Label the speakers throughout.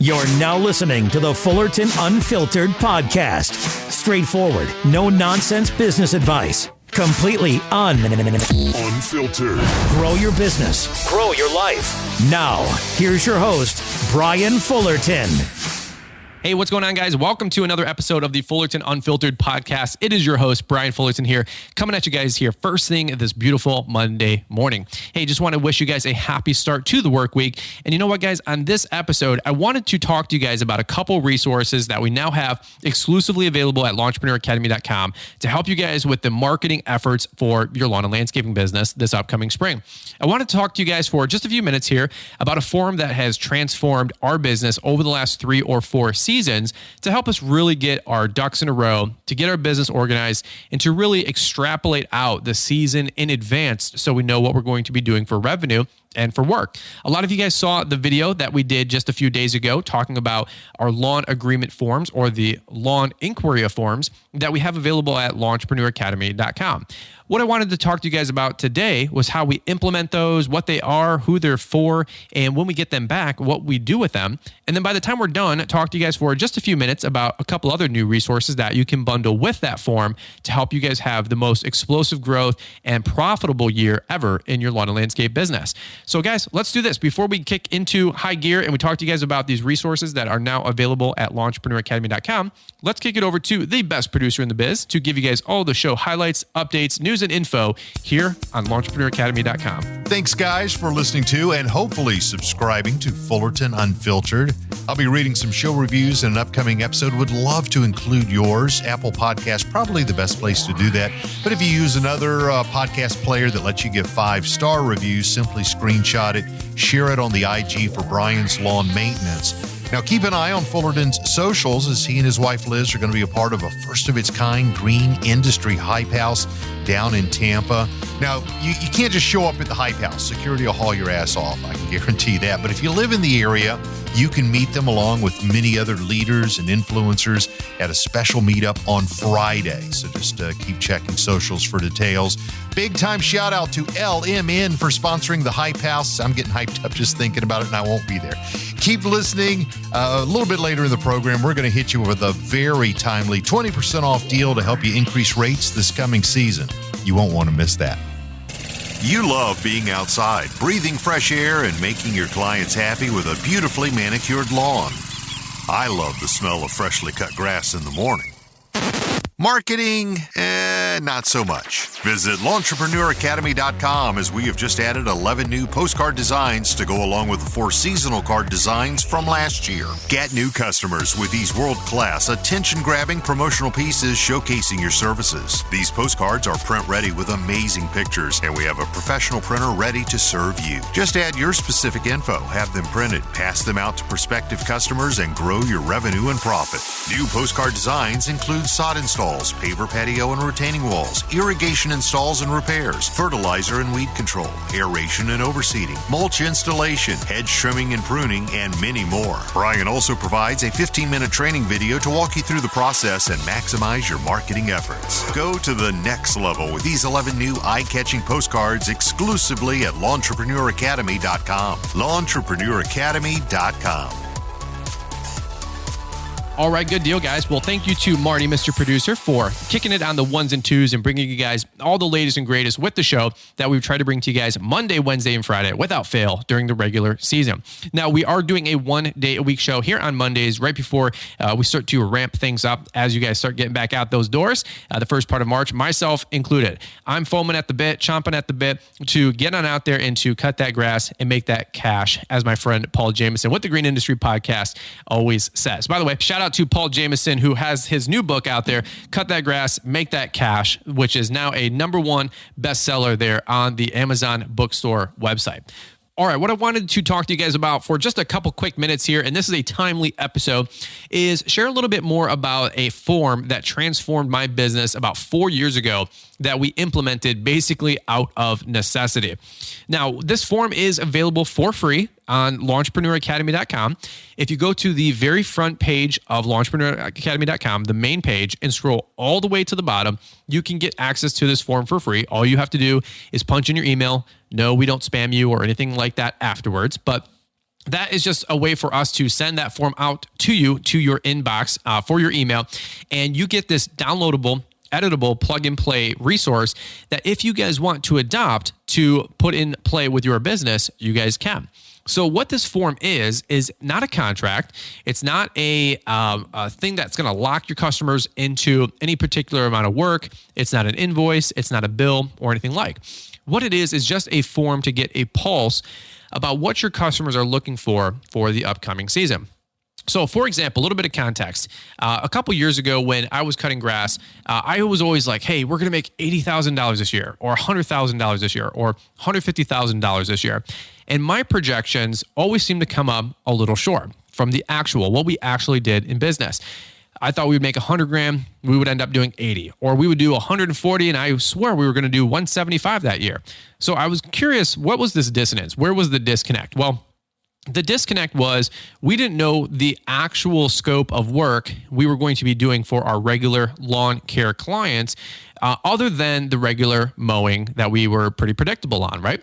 Speaker 1: You're now listening to the Fullerton Unfiltered podcast. Straightforward, no nonsense business advice. Completely unfiltered. Grow your business. Grow your life. Now, here's your host, Brian Fullerton.
Speaker 2: Hey, what's going on, guys? Welcome to another episode of the Fullerton Unfiltered podcast. It is your host, Brian Fullerton here, coming at you guys here first thing this beautiful Monday morning. Hey, just want to wish you guys a happy start to the work week. And you know what, guys? On this episode, I wanted to talk to you guys about a couple resources that we now have exclusively available at LawnPreneurAcademy.com to help you guys with the marketing efforts for your lawn and landscaping business this upcoming spring. I want to talk to you guys for just a few minutes here about a forum that has transformed our business over the last 3 or 4 seasons to help us really get our ducks in a row, to get our business organized, and to really extrapolate out the season in advance so we know what we're going to be doing for revenue and for work. A lot of you guys saw the video that we did just a few days ago talking about our lawn agreement forms or the lawn inquiry forms that we have available at LawnPreneurAcademy.com. What I wanted to talk to you guys about today was how we implement those, what they are, who they're for, and when we get them back, what we do with them. And then by the time we're done, talk to you guys for just a few minutes about a couple other new resources that you can bundle with that form to help you guys have the most explosive growth and profitable year ever in your lawn and landscape business. So guys, let's do this. Before we kick into high gear and we talk to you guys about these resources that are now available at LawnPreneurAcademy.com, let's kick it over to the best producer in the biz to give you guys all the show highlights, updates, news, and info here on LawnPreneurAcademy.com.
Speaker 3: Thanks, guys, for listening to and hopefully subscribing to Fullerton Unfiltered. I'll be reading some show reviews in an upcoming episode. Would love to include yours. Apple Podcast, probably the best place to do that. But if you use another podcast player that lets you give 5-star reviews, simply screenshot it, share it on the IG for Brian's Lawn Maintenance. Now, keep an eye on Fullerton's socials as he and his wife Liz are going to be a part of a first-of-its-kind green industry hype house down in Tampa. Now, you can't just show up at the hype house. Security will haul your ass off, I can guarantee that. But if you live in the area, you can meet them along with many other leaders and influencers at a special meetup on Friday. So just keep checking socials for details. Big time shout out to LMN for sponsoring the Hype House. I'm getting hyped up just thinking about it, and I won't be there. Keep listening. A little bit later in the program, we're going to hit you with a very timely 20% off deal to help you increase rates this coming season. You won't want to miss that.
Speaker 4: You love being outside, breathing fresh air, and making your clients happy with a beautifully manicured lawn. I love the smell of freshly cut grass in the morning. Marketing, not so much. Visit LawnPreneurAcademy.com as we have just added 11 new postcard designs to go along with the 4 seasonal card designs from last year. Get new customers with these world-class, attention-grabbing promotional pieces showcasing your services. These postcards are print-ready with amazing pictures, and we have a professional printer ready to serve you. Just add your specific info, have them printed, pass them out to prospective customers, and grow your revenue and profit. New postcard designs include sod installs, paver patio and retaining walls, irrigation installs and repairs, fertilizer and weed control, aeration and overseeding, mulch installation, hedge trimming and pruning, and many more. Brian also provides a 15-minute training video to walk you through the process and maximize your marketing efforts. Go to the next level with these 11 new eye-catching postcards exclusively at LawnPreneurAcademy.com. LawnPreneurAcademy.com.
Speaker 2: All right, good deal, guys. Well, thank you to Marty, Mr. Producer, for kicking it on the ones and twos and bringing you guys all the latest and greatest with the show that we've tried to bring to you guys Monday, Wednesday, and Friday without fail during the regular season. Now, we are doing a 1-day-a-week show here on Mondays right before we start to ramp things up as you guys start getting back out those doors, the first part of March, myself included. I'm foaming at the bit, chomping at the bit to get on out there and to cut that grass and make that cash, as my friend Paul Jameson with the Green Industry Podcast always says. By the way, shout out to Paul Jameson, who has his new book out there, Cut That Grass, Make That Cash, which is now a #1 bestseller there on the Amazon bookstore website. All right, what I wanted to talk to you guys about for just a couple quick minutes here, and this is a timely episode, is share a little bit more about a form that transformed my business about 4 years ago that we implemented basically out of necessity. Now, this form is available for free on LawnPreneurAcademy.com. If you go to the very front page of LawnPreneurAcademy.com, the main page, and scroll all the way to the bottom, you can get access to this form for free. All you have to do is punch in your email. No, we don't spam you or anything like that afterwards, but that is just a way for us to send that form out to you, to your inbox for your email. And you get this downloadable, editable, plug and play resource that if you guys want to adopt to put in play with your business, you guys can. So what this form is not a contract. It's not a thing that's going to lock your customers into any particular amount of work. It's not an invoice. It's not a bill or anything like. What it is just a form to get a pulse about what your customers are looking for the upcoming season. So, for example, a little bit of context. A couple years ago when I was cutting grass, I was always like, hey, we're going to make $80,000 this year, or $100,000 this year, or $150,000 this year. And my projections always seem to come up a little short from what we actually did in business. I thought we would make 100 grand, we would end up doing 80, or we would do 140, and I swear we were going to do 175 that year. So I was curious, what was this dissonance? Where was the disconnect? Well, the disconnect was we didn't know the actual scope of work we were going to be doing for our regular lawn care clients, other than the regular mowing that we were pretty predictable on, right?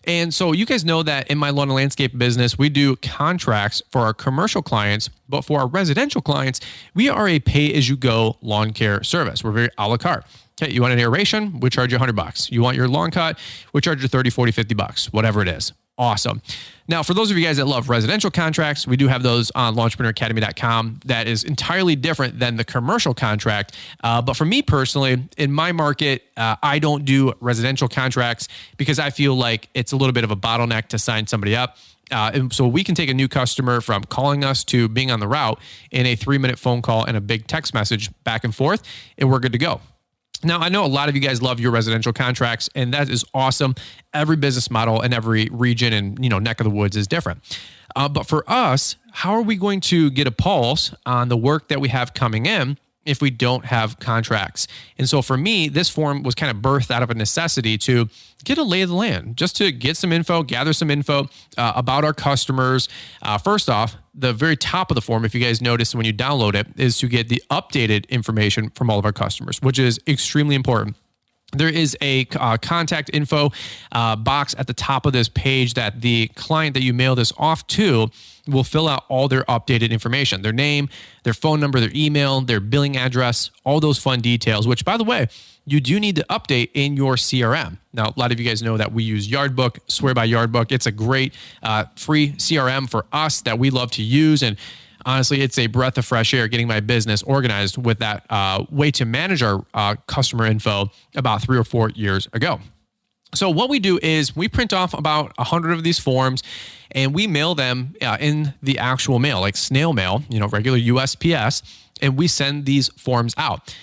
Speaker 2: And so you guys know that in my lawn and landscape business, we do contracts for our commercial clients, but for our residential clients, we are a pay-as-you-go lawn care service. We're very a la carte. Okay, you want an aeration? We charge you $100. You want your lawn cut? We charge you $30, $40, $50, whatever it is. Awesome. Now, for those of you guys that love residential contracts, we do have those on launchpreneuracademy.com. That is entirely different than the commercial contract. But for me personally, in my market, I don't do residential contracts because I feel like it's a little bit of a bottleneck to sign somebody up. And so we can take a new customer from calling us to being on the route in a 3-minute phone call and a big text message back and forth, and we're good to go. Now, I know a lot of you guys love your residential contracts, and that is awesome. Every business model and every region and neck of the woods is different. But for us, how are we going to get a pulse on the work that we have coming in if we don't have contracts? And so for me, this form was kind of birthed out of a necessity to get a lay of the land, just to get some info, gather some info about our customers. First off, the very top of the form, if you guys notice when you download it, is to get the updated information from all of our customers, which is extremely important. There is a contact info box at the top of this page that the client that you mail this off to will fill out all their updated information, their name, their phone number, their email, their billing address, all those fun details, which, by the way, you do need to update in your CRM. Now, a lot of you guys know that we use Yardbook, swear by Yardbook. It's a great free CRM for us that we love to use. And honestly, it's a breath of fresh air getting my business organized with that way to manage our customer info about 3 or 4 years ago. So what we do is we print off about 100 of these forms and we mail them in the actual mail, like snail mail, regular USPS, and we send these forms out.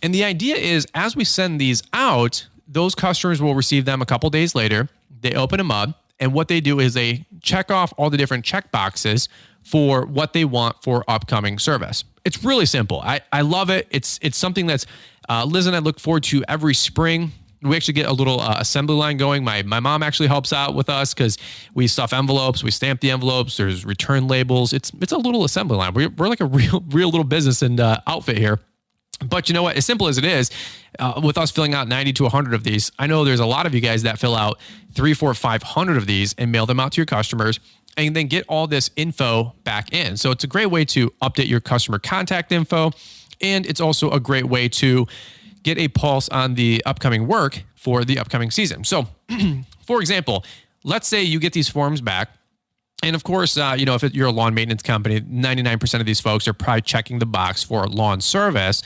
Speaker 2: And the idea is as we send these out, those customers will receive them a couple days later. They open them up, and what they do is they check off all the different check boxes for what they want for upcoming service. It's really simple. I love it. It's something that's Liz and I look forward to every spring. We actually get a little assembly line going. My mom actually helps out with us because we stuff envelopes, we stamp the envelopes. There's return labels. It's a little assembly line. We're like a real little business and outfit here. But you know what? As simple as it is, with us filling out 90 to 100 of these, I know there's a lot of you guys that fill out 300, 400, 500 of these and mail them out to your customers and then get all this info back in. So it's a great way to update your customer contact info. And it's also a great way to get a pulse on the upcoming work for the upcoming season. So for example, let's say you get these forms back. And of course, if you're a lawn maintenance company, 99% of these folks are probably checking the box for lawn service.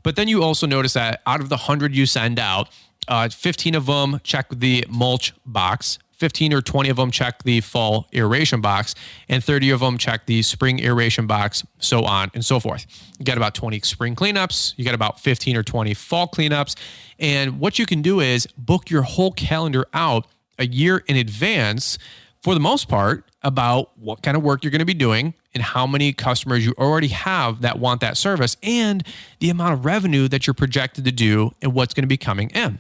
Speaker 2: But then you also notice that out of the 100 you send out, 15 of them check the mulch box, 15 or 20 of them check the fall aeration box, and 30 of them check the spring aeration box, so on and so forth. You got about 20 spring cleanups, you got about 15 or 20 fall cleanups. And what you can do is book your whole calendar out a year in advance, for the most part, about what kind of work you're going to be doing and how many customers you already have that want that service and the amount of revenue that you're projected to do and what's going to be coming in.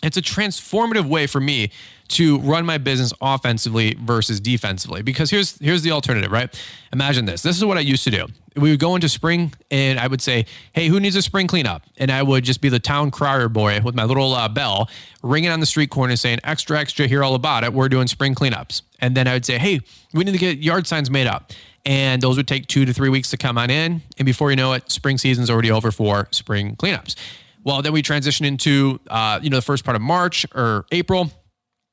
Speaker 2: It's a transformative way for me to run my business offensively versus defensively, because here's the alternative, right? Imagine this. This is what I used to do. We would go into spring and I would say, hey, who needs a spring cleanup? And I would just be the town crier boy with my little bell ringing on the street corner saying, extra, extra, hear all about it. We're doing spring cleanups. And then I would say, hey, we need to get yard signs made up. And those would take 2 to 3 weeks to come on in. And before you know it, spring season's already over for spring cleanups. Well, then we transition into, the first part of March or April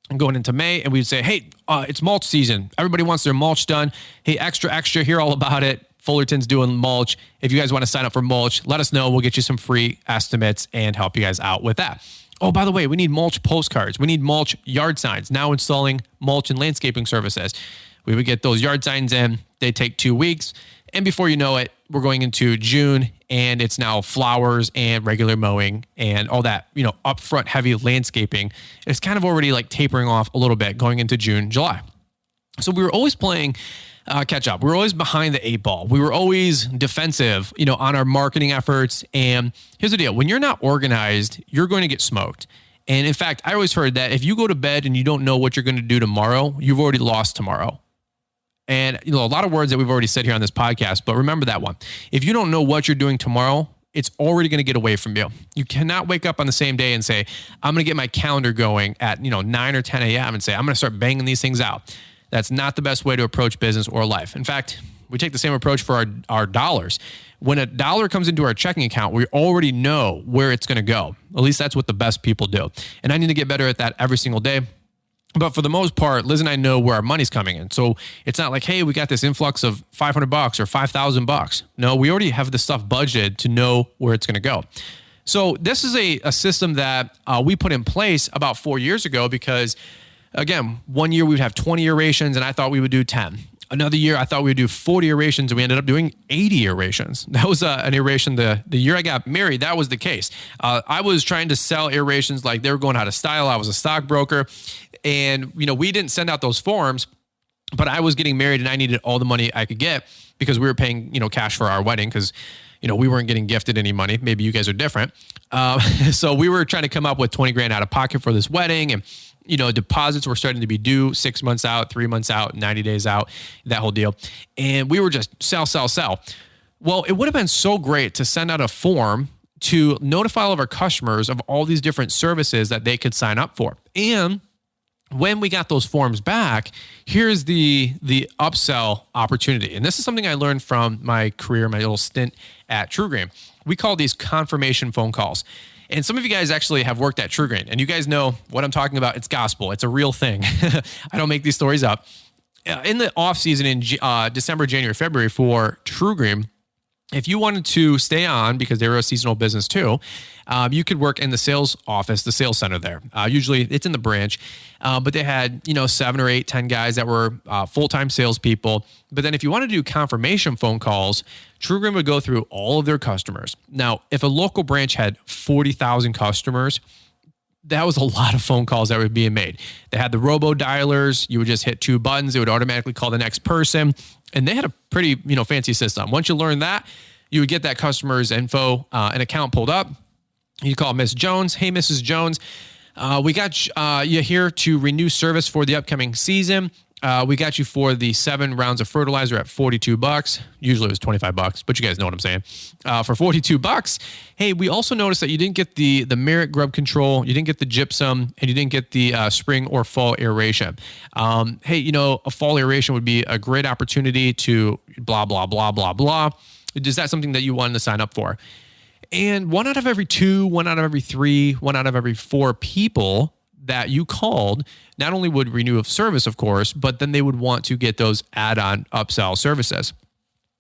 Speaker 2: and going into May. And we'd say, hey, it's mulch season. Everybody wants their mulch done. Hey, extra, extra, hear all about it. Fullerton's doing mulch. If you guys want to sign up for mulch, let us know. We'll get you some free estimates and help you guys out with that. Oh, by the way, we need mulch postcards. We need mulch yard signs. Now installing mulch and landscaping services. We would get those yard signs in. They take 2 weeks. And before you know it, we're going into June and it's now flowers and regular mowing and all that, upfront heavy landscaping. It's kind of already like tapering off a little bit going into June, July. So we were always playing catch up. We were always behind the 8 ball. We were always defensive, on our marketing efforts. And here's the deal. When you're not organized, you're going to get smoked. And in fact, I always heard that if you go to bed and you don't know what you're going to do tomorrow, you've already lost tomorrow. And, a lot of words that we've already said here on this podcast, but remember that one. If you don't know what you're doing tomorrow, it's already going to get away from you. You cannot wake up on the same day and say, I'm going to get my calendar going at, 9 or 10 a.m. and say, I'm going to start banging these things out. That's not the best way to approach business or life. In fact, we take the same approach for our dollars. When a dollar comes into our checking account, we already know where it's going to go. At least that's what the best people do. And I need to get better at that every single day. But for the most part, Liz and I know where our money's coming in. So it's not like, hey, we got this influx of $500 or $5,000. No, we already have the stuff budgeted to know where it's going to go. So this is a system that we put in place about 4 years ago because, again, 1 year we would have 20 aerations and I thought we would do 10. Another year I thought we would do 40 aerations and we ended up doing 80 aerations. That was an aeration. The year I got married, that was the case. I was trying to sell aerations like they were going out of style. I was a stockbroker. And, we didn't send out those forms, but I was getting married and I needed all the money I could get because we were paying, cash for our wedding because, we weren't getting gifted any money. Maybe you guys are different. So we were trying to come up with 20 grand out of pocket for this wedding. And, deposits were starting to be due 6 months out, 3 months out, 90 days out, that whole deal. And we were just sell. Well, it would have been so great to send out a form to notify all of our customers of all these different services that they could sign up for. And when we got those forms back, here's the upsell opportunity. And this is something I learned from my career, my little stint at TrueGreen. We call these confirmation phone calls. And some of you guys actually have worked at TrueGreen, and you guys know what I'm talking about. It's gospel. It's a real thing. I don't make these stories up. In the off season in December, January, February for TrueGreen, if you wanted to stay on, because they were a seasonal business too, you could work in the sales office, the sales center there. Usually it's in the branch, but they had, 7 or 8, 10 guys that were full-time salespeople. But then if you want to do confirmation phone calls, TrueGreen would go through all of their customers. Now, if a local branch had 40,000 customers, that was a lot of phone calls that were being made. They had the robo dialers. You would just hit 2 buttons. It would automatically call the next person. And they had a pretty, fancy system. Once you learn that, you would get that customer's info, an account pulled up. You call Miss Jones. Hey, Mrs. Jones, we got you here to renew service for the upcoming season. We got you for the 7 rounds of fertilizer at $42. Usually it was $25, but you guys know what I'm saying. For $42. Hey, we also noticed that you didn't get the Merit grub control, you didn't get the gypsum, and you didn't get the spring or fall aeration. Hey, a fall aeration would be a great opportunity to blah, blah, blah, blah, blah. Is that something that you wanted to sign up for? And 1 out of every 2, 1 out of every 3, 1 out of every 4 people that you called not only would renew a service, of course, but then they would want to get those add-on upsell services.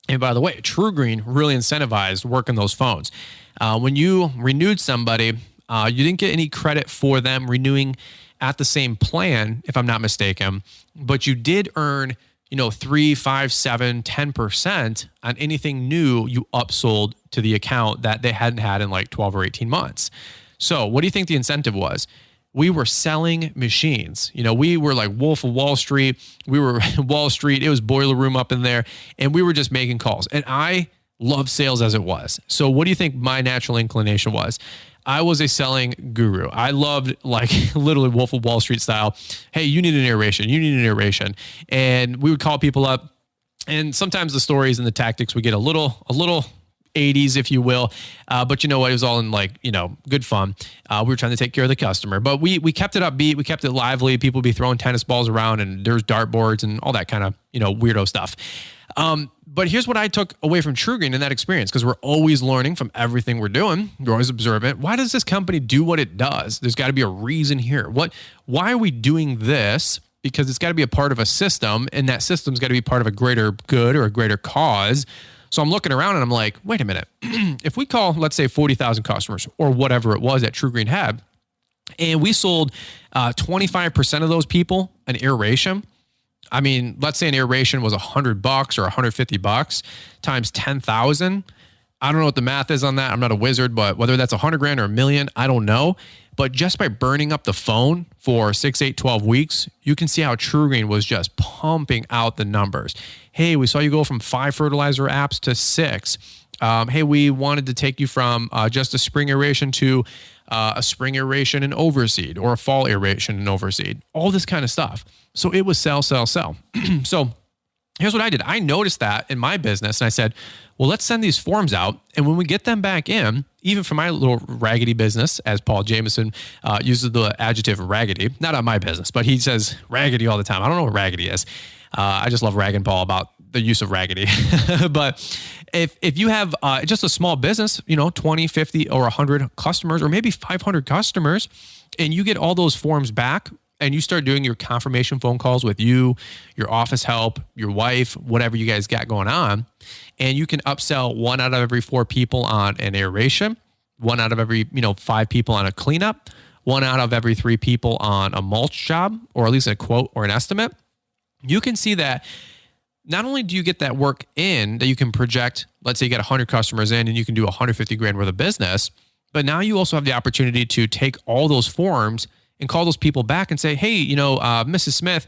Speaker 2: And by the way, TrueGreen really incentivized working those phones. When you renewed somebody, you didn't get any credit for them renewing at the same plan, if I'm not mistaken, but you did earn 3, 5, 7, 10% on anything new you upsold to the account that they hadn't had in like 12 or 18 months. So what do you think the incentive was? We were selling machines. We were like Wolf of Wall Street. We were Wall Street. It was boiler room up in there. And we were just making calls. And I Love sales as it was. So what do you think my natural inclination was? I was a selling guru. I loved, like, literally Wolf of Wall Street style. Hey, you need an aeration. You need an aeration. And we would call people up. And sometimes the stories and the tactics would get a little 80s, if you will. But you know what? It was all in, like, good fun. We were trying to take care of the customer, but we kept it upbeat. We kept it lively. People would be throwing tennis balls around, and there's dartboards and all that kind of, weirdo stuff. But here's what I took away from TruGreen in that experience, because we're always learning from everything we're doing. We're always observant. Why does this company do what it does? There's got to be a reason here. Why are we doing this? Because it's got to be a part of a system, and that system's got to be part of a greater good or a greater cause. So I'm looking around and I'm like, wait a minute. If we call, let's say, 40,000 customers or whatever it was that TruGreen had, and we sold 25% of those people an aeration. I mean, let's say an aeration was $100 or $150 times 10,000. I don't know what the math is on that. I'm not a wizard, but whether that's $100,000 or $1 million, I don't know. But just by burning up the phone for 6, 8, 12 weeks, you can see how TruGreen was just pumping out the numbers. Hey, we saw you go from 5 fertilizer apps to 6. Hey, we wanted to take you from just a spring aeration to a spring aeration and overseed, or a fall aeration and overseed. All this kind of stuff. So it was sell, sell, sell. So here's what I did. I noticed that in my business, and I said, well, let's send these forms out. And when we get them back in, even for my little raggedy business, as Paul Jameson uses the adjective raggedy, not on my business, but he says raggedy all the time. I don't know what raggedy is. I just love ragging Paul about the use of raggedy. But if you have just a small business, 20, 50, or 100 customers, or maybe 500 customers, and you get all those forms back, and you start doing your confirmation phone calls with you, your office help, your wife, whatever you guys got going on, and you can upsell 1 out of every 4 people on an aeration, 1 out of every 5 people on a cleanup, 1 out of every 3 people on a mulch job, or at least a quote or an estimate. You can see that not only do you get that work in that you can project, let's say you get 100 customers in and you can do $150,000 worth of business, but now you also have the opportunity to take all those forms and call those people back and say, hey, Mrs. Smith,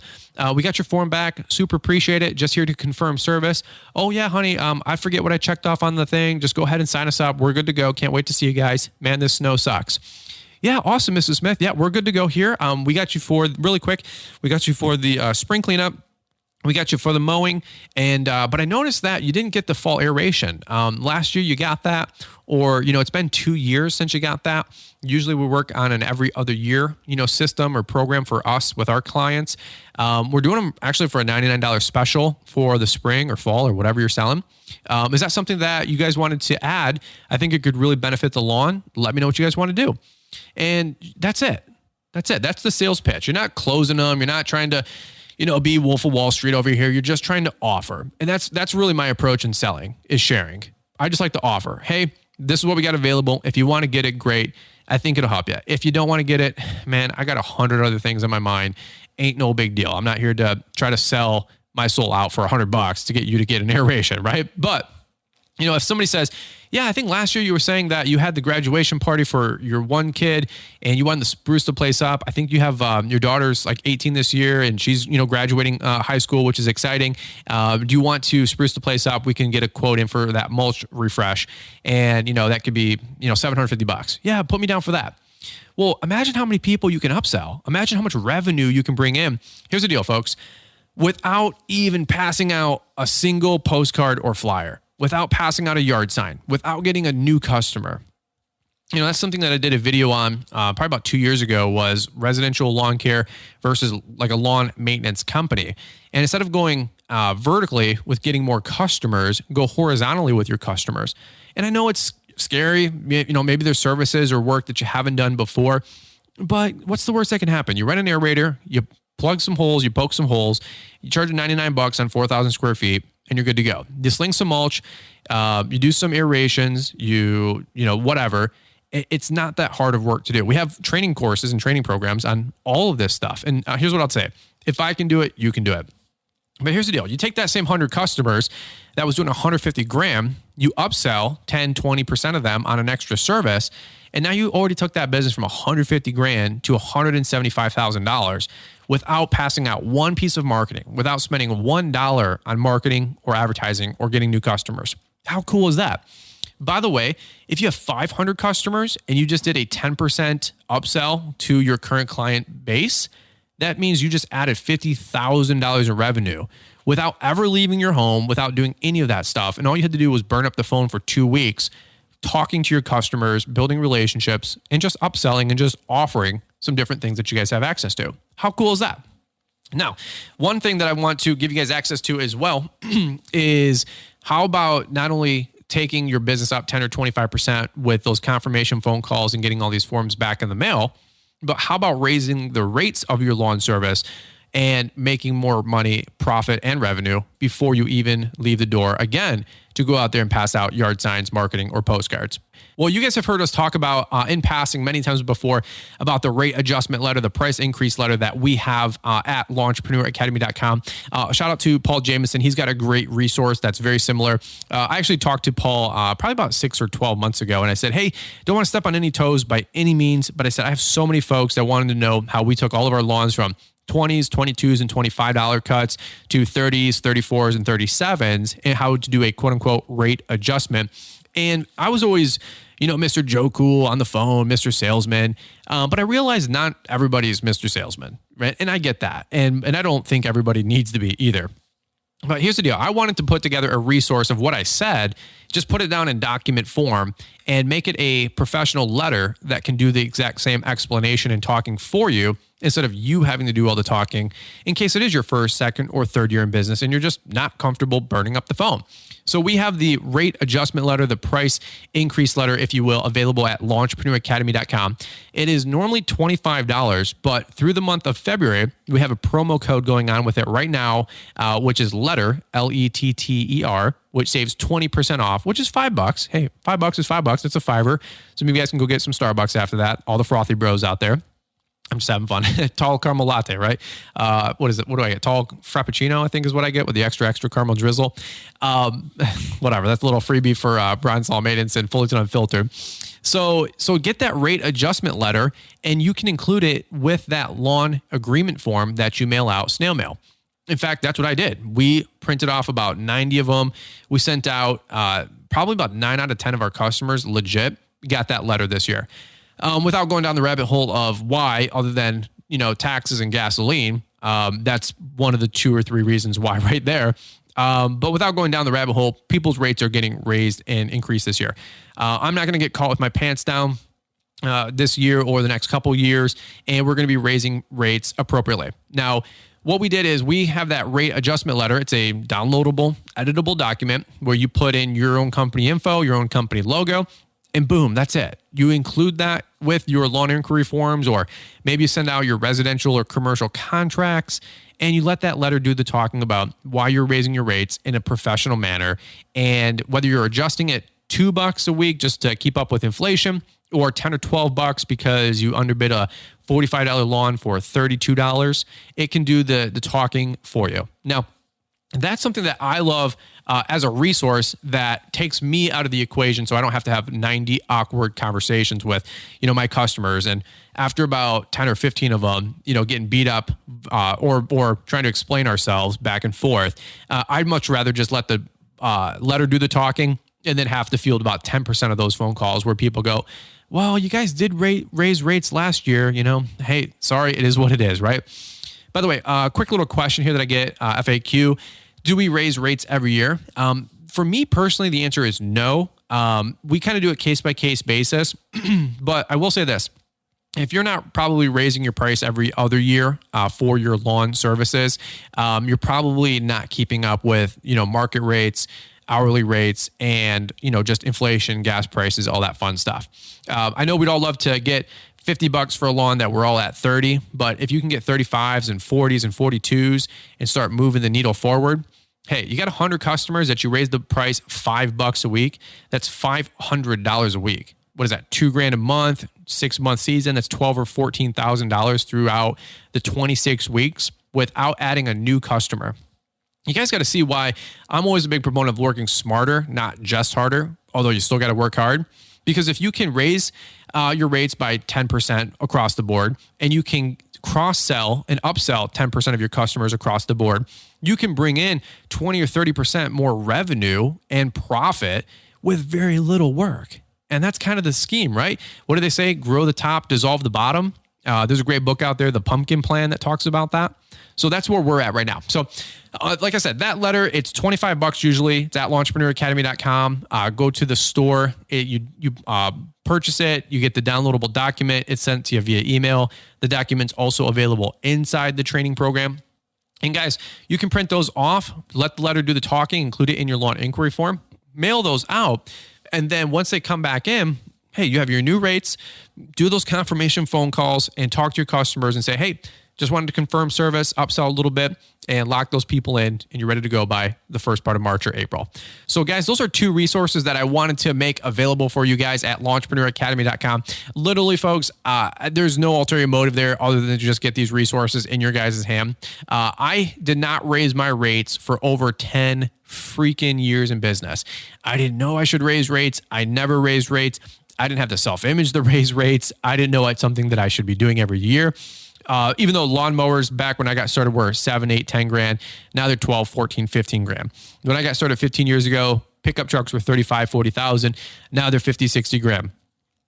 Speaker 2: we got your form back. Super appreciate it. Just here to confirm service. Oh yeah, honey, I forget what I checked off on the thing. Just go ahead and sign us up. We're good to go. Can't wait to see you guys. Man, this snow sucks. Yeah, awesome, Mrs. Smith. Yeah, we're good to go here. We got you for, really quick, we got you for the spring cleanup. We got you for the mowing, and but I noticed that you didn't get the fall aeration. Last year you got that, or it's been 2 years since you got that. Usually we work on an every other year system or program for us with our clients. We're doing them actually for a $99 special for the spring or fall or whatever you're selling. Is that something that you guys wanted to add? I think it could really benefit the lawn. Let me know what you guys want to do, and that's it. That's it. That's the sales pitch. You're not closing them. You're not trying to be Wolf of Wall Street over here. You're just trying to offer. And that's really my approach in selling, is sharing. I just like to offer. Hey, this is what we got available. If you want to get it, great. I think it'll help you. If you don't want to get it, man, I got 100 other things in my mind. Ain't no big deal. I'm not here to try to sell my soul out for $100 to get you to get an aeration, right? But if somebody says, yeah, I think last year you were saying that you had the graduation party for your one kid and you wanted to spruce the place up. I think you have your daughter's like 18 this year and she's, graduating high school, which is exciting. Do you want to spruce the place up? We can get a quote in for that mulch refresh. And, that could be, $750. Yeah, put me down for that. Well, imagine how many people you can upsell. Imagine how much revenue you can bring in. Here's the deal, folks. Without even passing out a single postcard or flyer, without passing out a yard sign, without getting a new customer. That's something that I did a video on probably about 2 years ago, was residential lawn care versus like a lawn maintenance company. And instead of going vertically with getting more customers, go horizontally with your customers. And I know it's scary. Maybe there's services or work that you haven't done before, but what's the worst that can happen? You rent an aerator, you plug some holes, you poke some holes, you charge $99 on 4,000 square feet, and you're good to go. You sling some mulch, you do some aerations, whatever. It's not that hard of work to do. We have training courses and training programs on all of this stuff. And here's what I'll say. If I can do it, you can do it. But here's the deal. You take that same 100 customers that was doing $150,000, you upsell 10, 20% of them on an extra service, and now you already took that business from $150,000 to $175,000 without passing out one piece of marketing, without spending $1 on marketing or advertising or getting new customers. How cool is that? By the way, if you have 500 customers and you just did a 10% upsell to your current client base, that means you just added $50,000 in revenue without ever leaving your home, without doing any of that stuff. And all you had to do was burn up the phone for 2 weeks, talking to your customers, building relationships, and just upselling and just offering some different things that you guys have access to. How cool is that? Now, one thing that I want to give you guys access to as well is how about not only taking your business up 10 or 25% with those confirmation phone calls and getting all these forms back in the mail, but how about raising the rates of your lawn service and making more money, profit, and revenue before you even leave the door again to go out there and pass out yard signs, marketing, or postcards. Well, you guys have heard us talk about in passing many times before about the rate adjustment letter, the price increase letter that we have at launchpreneuracademy.com. Shout out to Paul Jameson. He's got a great resource that's very similar. I actually talked to Paul probably about 6 or 12 months ago, and I said, hey, don't want to step on any toes by any means, but I said, I have so many folks that wanted to know how we took all of our lawns from 20s, 22s, and $25 cuts to 30s, 34s, and 37s, and how to do a quote unquote rate adjustment. And I was always, Mr. Joe Cool on the phone, Mr. Salesman. But I realized not everybody's Mr. Salesman, right? And I get that. And I don't think everybody needs to be either. But here's the deal. I wanted to put together a resource of what I said, just put it down in document form and make it a professional letter that can do the exact same explanation and talking for you instead of you having to do all the talking in case it is your first, second, or third year in business and you're just not comfortable burning up the phone. So we have the rate adjustment letter, the price increase letter, if you will, available at launchpreneuracademy.com. It is normally $25, but through the month of February, we have a promo code going on with it right now, which is letter, LETTER, which saves 20% off, which is $5. Hey, $5 is $5. It's a $5. Some of you guys can go get some Starbucks after that. All the frothy bros out there. I'm just having fun. Tall caramel latte, right? What is it? What do I get? Tall frappuccino, I think is what I get with the extra caramel drizzle. Whatever. That's a little freebie for Brian Saul Maintenance and Fullerton Unfiltered. So get that rate adjustment letter, and you can include it with that lawn agreement form that you mail out snail mail. In fact, that's what I did. We printed off about 90 of them. We sent out probably about 9 out of 10 of our customers legit got that letter this year. Without going down the rabbit hole of why, other than, taxes and gasoline, that's one of the 2 or 3 reasons why right there. But without going down the rabbit hole, people's rates are getting raised and increased this year. I'm not going to get caught with my pants down this year or the next couple years, and we're going to be raising rates appropriately. Now, what we did is we have that rate adjustment letter. It's a downloadable, editable document where you put in your own company info, your own company logo, and boom, that's it. You include that with your lawn inquiry forms, or maybe you send out your residential or commercial contracts, and you let that letter do the talking about why you're raising your rates in a professional manner. And whether you're adjusting it $2 a week just to keep up with inflation, or 10 or $12 because you underbid a $45 lawn for $32, it can do the talking for you. Now, that's something that I love as a resource that takes me out of the equation, so I don't have to have 90 awkward conversations with, my customers. And after about 10 or 15 of them, getting beat up or trying to explain ourselves back and forth, I'd much rather just let the letter do the talking and then have to field about 10% of those phone calls where people go, well, you guys did raise rates last year. Hey, sorry, it is what it is, right? By the way, quick little question here that I get, FAQ. Do we raise rates every year? For me personally, the answer is no. We kind of do it case-by-case basis, but I will say this. If you're not probably raising your price every other year for your lawn services, you're probably not keeping up with, market rates, hourly rates, and, just inflation, gas prices, all that fun stuff. I know we'd all love to get $50 for a lawn that we're all at 30, but if you can get 35s and 40s and 42s and start moving the needle forward, hey, you got 100 customers that you raise the price $5 a week. That's $500 a week. What is that? $2,000 a month, 6-month season. That's $12,000 or $14,000 throughout the 26 weeks without adding a new customer. You guys got to see why I'm always a big proponent of working smarter, not just harder, although you still got to work hard. Because if you can raise your rates by 10% across the board, and you can cross-sell and upsell 10% of your customers across the board, you can bring in 20 or 30% more revenue and profit with very little work. And that's kind of the scheme, right? What do they say? Grow the top, dissolve the bottom. There's a great book out there, The Pumpkin Plan, that talks about that. So that's where we're at right now. So like I said, that letter, it's $25 usually. It's at launchpreneuracademy.com. Go to the store. You purchase it. You get the downloadable document. It's sent to you via email. The document's also available inside the training program. And guys, you can print those off, let the letter do the talking, include it in your launch inquiry form, mail those out. And then once they come back in, hey, you have your new rates, do those confirmation phone calls and talk to your customers and say, hey, just wanted to confirm service, upsell a little bit, and lock those people in, and you're ready to go by the first part of March or April. So guys, those are 2 resources that I wanted to make available for you guys at launchpreneuracademy.com. Literally, folks, there's no ulterior motive there other than to just get these resources in your guys' hand. I did not raise my rates for over 10 freaking years in business. I didn't know I should raise rates. I never raised rates. I didn't have the self-image to raise rates. I didn't know it's something that I should be doing every year. Even though lawnmowers back when I got started were 7, 8, 10 grand, now they're 12, 14, 15 grand. When I got started 15 years ago, pickup trucks were 35, 40,000. Now they're 50, 60 grand.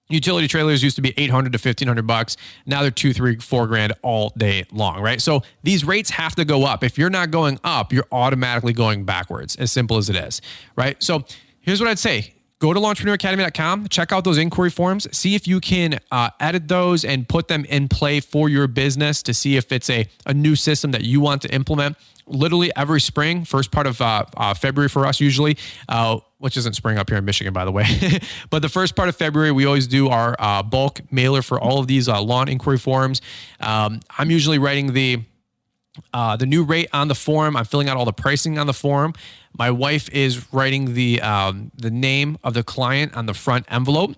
Speaker 2: Utility trailers used to be $800 to $1,500. Now they're 2, 3, 4 grand all day long, right? So these rates have to go up. If you're not going up, you're automatically going backwards, as simple as it is, right? So here's what I'd say. Go to launchpreneuracademy.com, check out those inquiry forms, see if you can edit those and put them in play for your business to see if it's a new system that you want to implement. Literally every spring, first part of February for us usually, which isn't spring up here in Michigan, by the way. But the first part of February, we always do our bulk mailer for all of these lawn inquiry forms. I'm usually writing the new rate on the form. I'm filling out all the pricing on the form. My wife is writing the name of the client on the front envelope.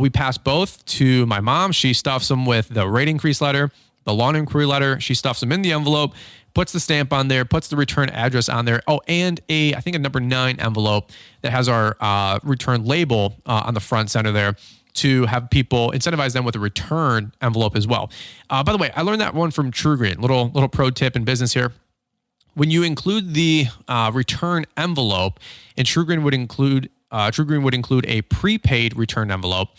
Speaker 2: We pass both to my mom. She stuffs them with the rate increase letter, the lawn inquiry letter. She stuffs them in the envelope, puts the stamp on there, puts the return address on there. Oh, and I think a number 9 envelope that has our return label on the front center there, to have people incentivize them with a return envelope as well. By the way, I learned that one from TrueGreen. Little pro tip in business here. When you include the return envelope, and TrueGreen would include a prepaid return envelope,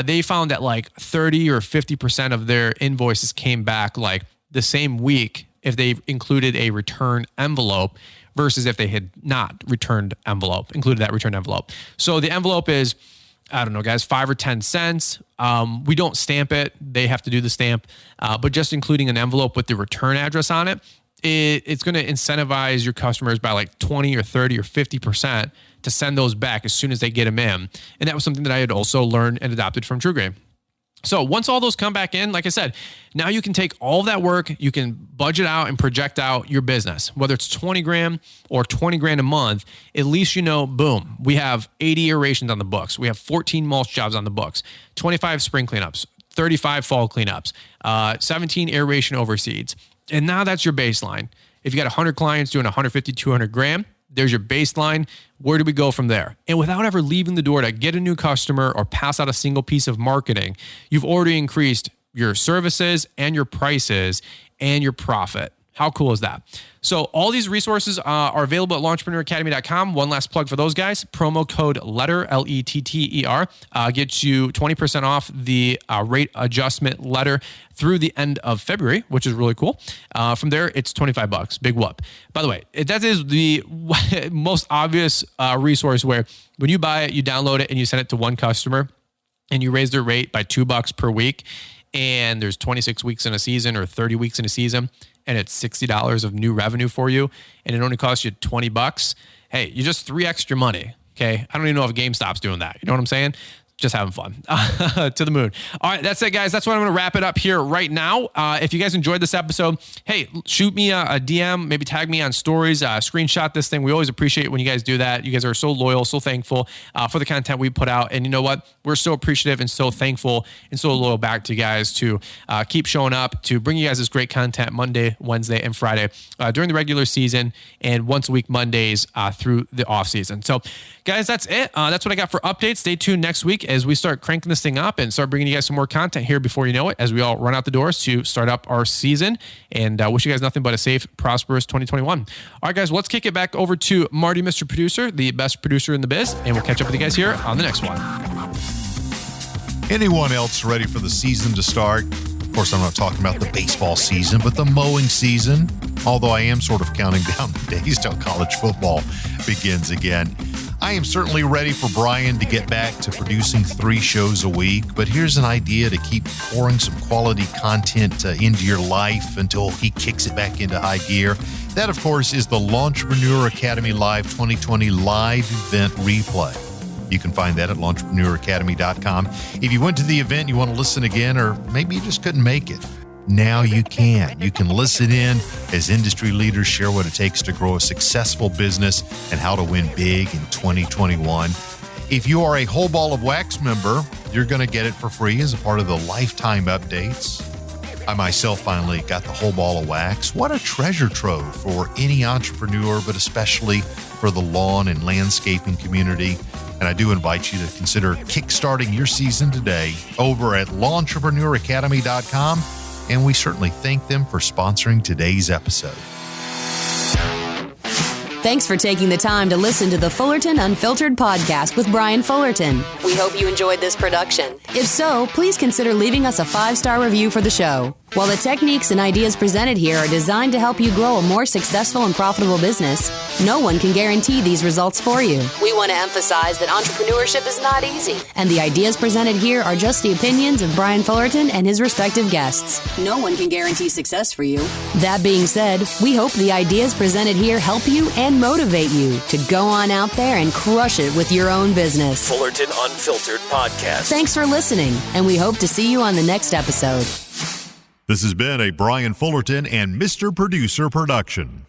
Speaker 2: they found that like 30 or 50% of their invoices came back like the same week if they included a return envelope versus if they had not included that return envelope. So the envelope is, I don't know, guys, 5 or 10 cents. We don't stamp it. They have to do the stamp. But just including an envelope with the return address on it, it's going to incentivize your customers by like 20 or 30 or 50% to send those back as soon as they get them in. And that was something that I had also learned and adopted from TrueGreen. So once all those come back in, like I said, now you can take all of that work, you can budget out and project out your business, whether it's 20 grand or 20 grand a month. At least you know, boom, we have 80 aerations on the books. We have 14 mulch jobs on the books, 25 spring cleanups, 35 fall cleanups, 17 aeration overseeds. And now that's your baseline. If you got 100 clients doing 150, 200 grand, there's your baseline. Where do we go from there? And without ever leaving the door to get a new customer or pass out a single piece of marketing, you've already increased your services and your prices and your profit. How cool is that? So all these resources are available at launchpreneuracademy.com. One last plug for those guys. Promo code LETTER, LETTER, gets you 20% off the rate adjustment letter through the end of February, which is really cool. From there, it's $25. Big whoop. By the way, that is the most obvious resource where when you buy it, you download it and you send it to one customer and you raise their rate by $2 per week. And there's 26 weeks in a season or 30 weeks in a season, and it's $60 of new revenue for you, and it only costs you $20. Hey, you just 3x your money. Okay. I don't even know if GameStop's doing that. You know what I'm saying? Just having fun to the moon. All right, that's it, guys. That's what I'm going to wrap it up here right now. If you guys enjoyed this episode, hey, shoot me a DM, maybe tag me on stories, screenshot this thing. We always appreciate it when you guys do that. You guys are so loyal, so thankful for the content we put out. And you know what? We're so appreciative and so thankful and so loyal back to you guys to keep showing up, to bring you guys this great content Monday, Wednesday, and Friday during the regular season, and once a week Mondays through the off season. So guys, that's it. That's what I got for updates. Stay tuned next week. as we start cranking this thing up and start bringing you guys some more content here before you know it, as we all run out the doors to start up our season. And wish you guys nothing but a safe, prosperous 2021. All right, guys, let's kick it back over to Marty, Mr. Producer, the best producer in the biz, and we'll catch up with you guys here on the next one.
Speaker 3: Anyone else ready for the season to start? Of course, I'm not talking about the baseball season, but the mowing season, although I am sort of counting down the days till college football begins again. I am certainly ready for Brian to get back to producing 3 shows a week, but here's an idea to keep pouring some quality content into your life until he kicks it back into high gear. That, of course, is the Launchpreneur Academy Live 2020 live event replay. You can find that at launchpreneuracademy.com. If you went to the event, you want to listen again, or maybe you just couldn't make it, now you can. You can listen in as industry leaders share what it takes to grow a successful business and how to win big in 2021. If you are a Whole Ball of Wax member, you're going to get it for free as a part of the lifetime updates. I myself finally got the Whole Ball of Wax. What a treasure trove for any entrepreneur, but especially for the lawn and landscaping community. And I do invite you to consider kickstarting your season today over at launchpreneuracademy.com. And we certainly thank them for sponsoring today's episode.
Speaker 5: Thanks for taking the time to listen to the Fullerton Unfiltered podcast with Brian Fullerton. We hope you enjoyed this production. If so, please consider leaving us a 5-star review for the show. While the techniques and ideas presented here are designed to help you grow a more successful and profitable business, no one can guarantee these results for you. We want to emphasize that entrepreneurship is not easy, and the ideas presented here are just the opinions of Brian Fullerton and his respective guests. No one can guarantee success for you. That being said, we hope the ideas presented here help you and motivate you to go on out there and crush it with your own business.
Speaker 1: Fullerton Unfiltered Podcast.
Speaker 5: Thanks for listening, and we hope to see you on the next episode.
Speaker 4: This has been a Brian Fullerton and Mr. Producer production.